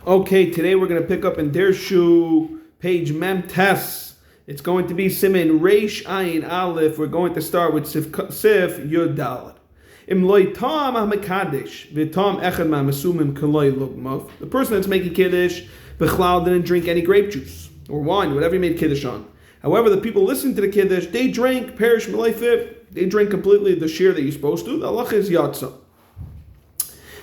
Okay, today we're going to pick up in dirshu, page Mem Tes. It's going to be Simin Reish Ayin Aleph. We're going to start with Sif Yud Dalet. Im loy tam ha-mekadesh, v'tam echad ma-mesumim k'loy lugmov. The person that's making kiddush, b'chlal didn't drink any grape juice or wine, whatever he made kiddush on. However, the people listening to the kiddush, they drank perish m'leifit. They drink completely the shear that you're supposed to. The halacha is yatsa.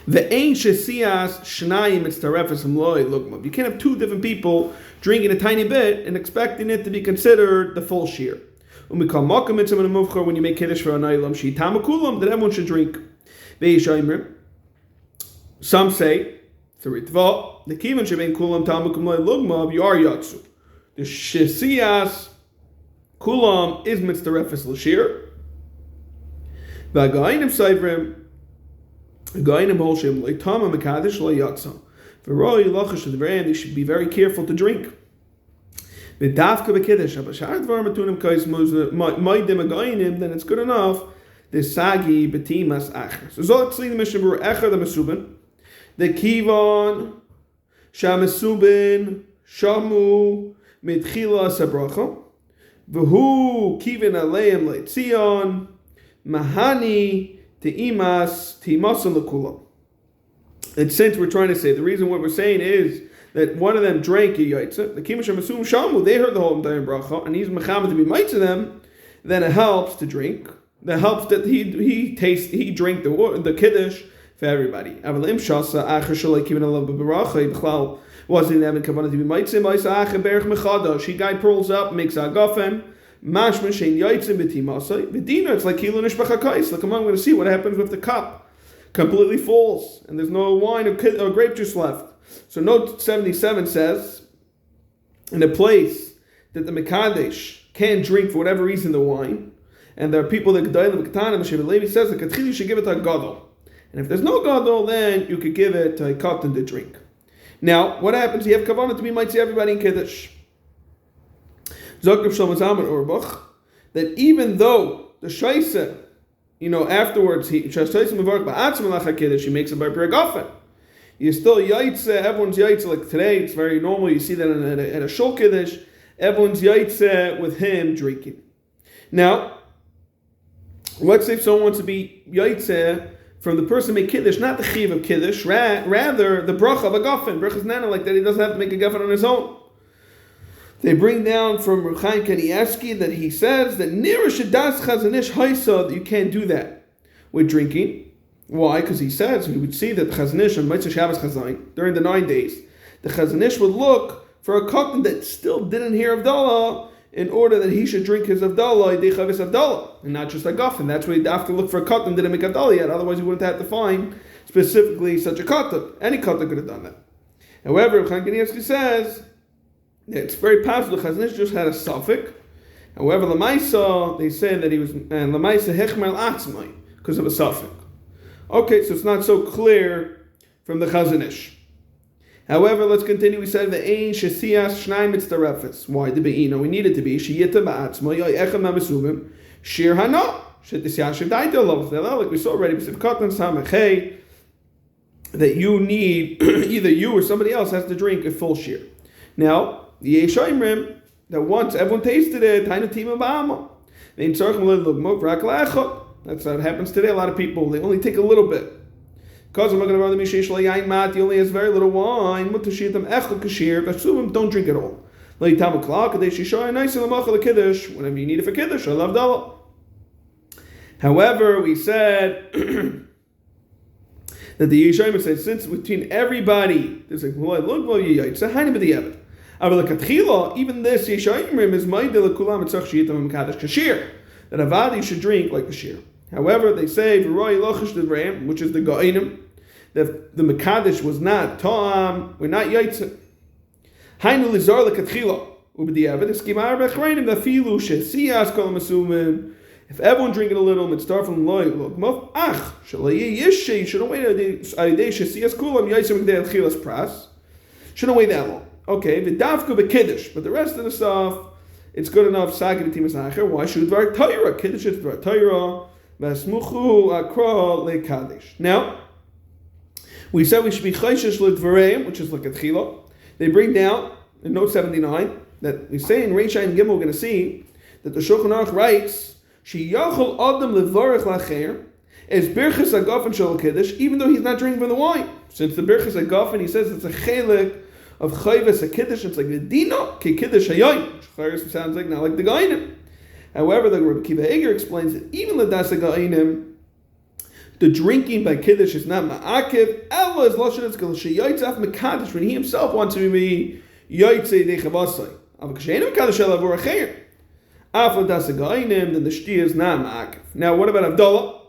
Ve'ein shesiyas shnayim mitztarefes loy lugmov. You can't have two different people drinking a tiny bit and expecting it to be considered the full shear. When you make kiddush for an ilam, that everyone should drink. Some say, the kivan shebein kulam tamakum loy lugmov, you are yatsu. The shesiyas kulam is mitztarefes l'shir. V'againim saivrim. They should be very careful to drink. Then it's good enough. The sagi betimas acher. So zotzli the mishnah b'ru echer the mesubin, the kivan shamesubin shamu mitchila sabracha, v'hu kivan aleim leitzion mahani. And since we're trying to say, the reason what we're saying is that one of them drank a yaitza, the kimush masum shamu, they heard the whole entire bracha, and he's mechamed to be might to them, then it helps to drink. That helps that he drank the kiddush for everybody. Avalim shasa acher shalei kiven alav b'bracha b'chlal wasn't having kavanah to be might to ma'isa acher berach mechadash. He guy pulls up, makes a gafen. Mashman shein yaitzim b'timasai v'dina. It's like kilu nishbach hakais. Look, I'm going to see what happens if the cup completely falls and there's no wine or grape juice left. So note 77 says, in a place that the mekadesh can't drink for whatever reason the wine, and there are people that gedalim v'katanim, Sheva Levi says that you should give it to a gadol, and if there's no gadol, then you could give it to a katan to drink. Now, what happens? You have kavanah to be might see everybody in kiddush. That even though the shaisa, afterwards he makes it by pregafen, you still yaitze, everyone's yaitze, like today, it's very normal, you see that at a shul kiddush, everyone's yaitze with him drinking. Now, let's say if someone wants to be yaitze from the person who made kiddush, not the chiv of kiddush, rather the bracha of a gafen, bracha is nana, like that he doesn't have to make a gafen on his own. They bring down from Ruchaim Kanievsky that he says that Nira Shadas Chazanish Haisa, that you can't do that with drinking. Why? Because he says, we would see that the Chazanish on Mitzvah Shabbos Chazayin, during the 9 days, the Chazanish would look for a katan that still didn't hear Avdallah in order that he should drink his Avdallah, Dechavis Avdallah, and not just a gafen. That's why he'd have to look for a katan that didn't make Avdallah yet, otherwise he wouldn't have to find specifically such a katan. Any katan could have done that. However, Ruchaim Kanievsky says, it's very possible the Chazanish just had a suffix. However, Lamaisa, they say that he was, and Lamaisa Hechmer Atzmai, because of a suffix. Okay, so it's not so clear from the Chazanish. However, let's continue. We said the Ein Shesiyas Shnai Mitztarefes. Why the Be'ina? We need it to be Shiyita Ba'atzmai, Echem HaMesubim, Shir Hana, Shetis Daita Lov. Like we saw already, that you need, either you or somebody else has to drink a full shir. Now, the Yeshayimrim, that once everyone tasted it, that's what happens today. A lot of people, they only take a little bit. Because he only has very little wine, don't drink it all. Whenever you need it for kiddush, however, we said that the Yeshayim said, since between everybody, there's like, even this Yeshayim is Maidil Kulam Tzach Shitam Mekadesh Kashir, that Avadi should drink like Kashir. However, they say which is the Ga'inim, that the Mekadesh was not Ta'am, we're not Yaitza. Hainu Lizar Lekatchila, Ubediavad, Eskimar Bechreinim, the Filu Shesiyas Kol Masumim. If everyone drinking a little, it's start from loy lokmov. Ach, shalayi yishe. You shouldn't wait a day shesiyas kulam yaisem gdei chilas pras. Shouldn't wait that long. Okay, v'davku b'kiddush, but the rest of the stuff, it's good enough. Sagi b'timas acher. Why should dvar Torah? Kiddush is dvar Torah. V'asmuchu akra lekadish. Now, We said we should be chayshish l'dvareim, which is like a tchila. They bring down in note 79 that we say in Reisha and Gimel, we're going to see that the Shulchan Aruch writes, "She yachol adam levarech lacher is birchas agafen shel kiddush," even though he's not drinking from the wine. Since the birchas agafen, he says it's a chelik of chayvus a kiddush. It's like the dino ki kiddush hayoyin. Chayvus sounds like not like the gainim. However, the Rabbi Kiva Eger explains that even the das gainim, the drinking by kiddush is not ma'akiv. Ella is lashon it's kol sheyaitz mekadosh when he himself wants to be yaitze dechavasai. Av k'sheinu mekadosh elavur acher. After das gainim, then the shtia is not ma'akiv. Now, what about Avdallah?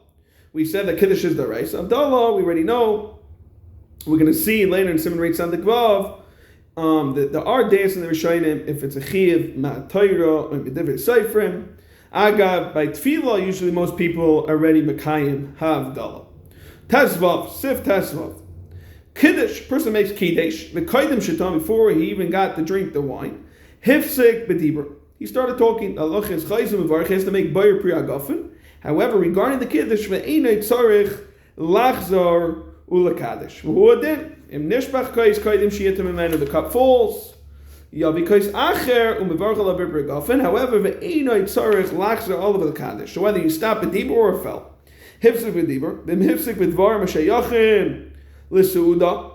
We said that kiddush is the rice. Avdallah, we already know. We're going to see later in Simon Reit Sandik Vav that there are days in the Rishonim if it's a chiv ma'atayra or b'divrei seifrim. Agav by tefillah, usually most people already mekayim havdalah. Tesvav, sif tesvav. Kiddush, person makes kiddush. The kaidim shetam before he even got to drink the wine. Hifsik b'dibur. He started talking. Allah is chayzim v'varch. He has to make bayir pri agafen. However, regarding the kiddush, ve'enei tzarich lachzor ulakadosh. V'hu adin im nishbach kais kaidim shiyatim imenu. The cup falls. Yeah, because acher umevarch alav pri agafen. However, ve'enei tzarich lachzor olav ulakadosh. So whether you stop at dibur or fell, hifsik b'dibur, v'im hifsik b'dvar mashayachim l'suuda.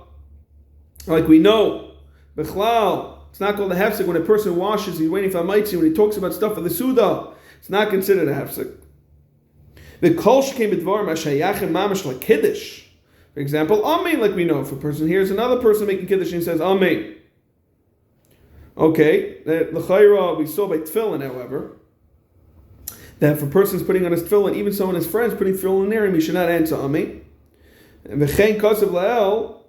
Like we know, b'chlal. It's not called a hefsek when a person washes. He's waiting for a mitzi. When he talks about stuff for the suda, it's not considered a hefsek. The kol shekei b'dvar mashayachim mamash like kiddush. For example, amen, like we know. If a person hears another person making kiddush and he says amen. Okay, l'chayra we saw by tefillin, however, that if a person's putting on his tefillin, even someone his friends putting tefillin near him, he should not answer amen. And v'chein kasav la'el.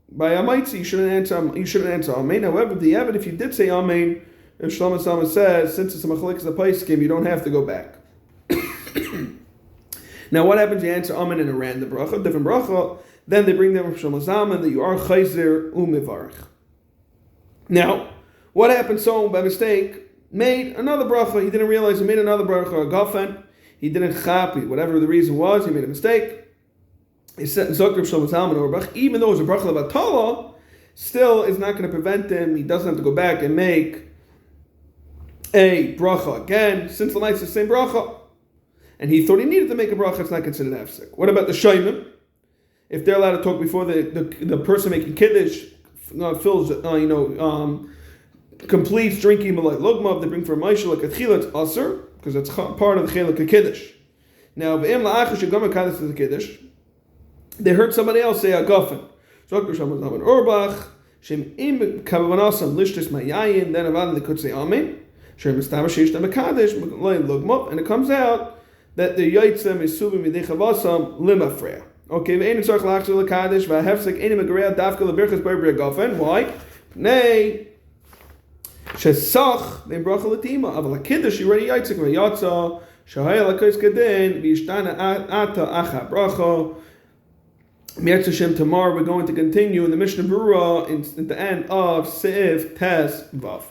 By Amaitzi, you shouldn't answer Amen. However, if you did say Amen, if Shlomo Sama says, since it's a Machalik the Paiskim, you don't have to go back. Now, what happens if you answer Amen in a random bracha, different bracha? Then they bring them from Shlomo Sama that you are Chayzer Umivarch. Now, what happened? Someone by mistake made another bracha. He didn't realize he made another bracha, a gafen. He didn't chapi. Whatever the reason was, he made a mistake. He said, even though it's a bracha of Atala, still is not going to prevent him. He doesn't have to go back and make a bracha again, since the night's the same bracha. And he thought he needed to make a bracha, it's not considered hefsek. What about the shaymim? If they're allowed to talk before the person making kiddush fills, completes drinking like lugma, they bring for a maisha like a tchila, it's aser, because it's part of the chelak of kiddush. Now, v'im la'achish yagam kaddish to the kiddush, they heard somebody else say agafen. Zokr Shlomo Zalman Orbach, Shem im kavanasam lishtis mayayin. Then Avada they could say amen. Shem mistama sheish dem mekadesh loyin lugmop, and it comes out that the yaitzem is subim midechavasam limafreya. Okay, ve'ein tzarich lachzor lekadesh va'hefsek enim agarei davka lebirchas b'ri agafen. Why? Nay shesach they bracha latima aval kiddush you already yaitzek v'yatza shahaya lakos kedin v'yishtana ata acha bracha. Mi'etz Hashem, tomorrow we're going to continue in the Mishnah Berurah in the end of Seif Tes Vav.